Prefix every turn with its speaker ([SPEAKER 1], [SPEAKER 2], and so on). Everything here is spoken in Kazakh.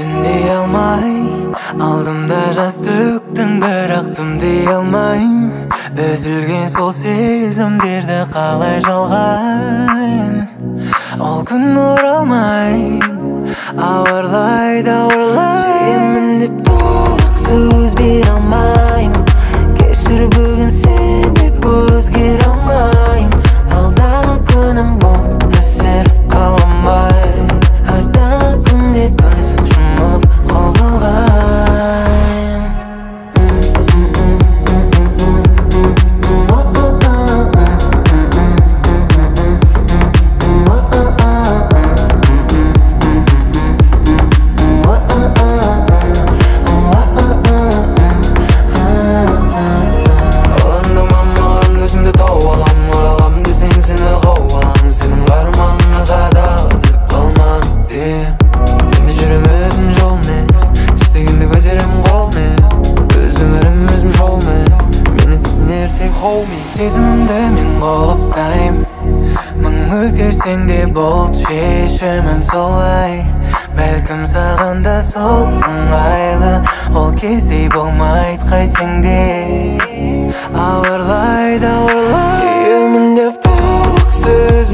[SPEAKER 1] үндей алмай алдымда жас төктің, бірақ тымдей алмайм. Үзілген сол сезімдерді қалай жалғайм? Ол күн оралмайды, ауырлайды, сүйемін деп толық сөз бере алмайм. Кешір бүгін сен деп өзгере алмайм. Алдағы күнім болып нөсер қаламай, арда күнге көз жұмып қол бұлғайм. Сезімімді мен қолыптайм, мың өзгерсең де бұл шешімім солай. Бәлкім саған да сол ыңғайлы, ол кезде болмайды қайтсең де. Ауырлайды, сүйемін деп толық сөз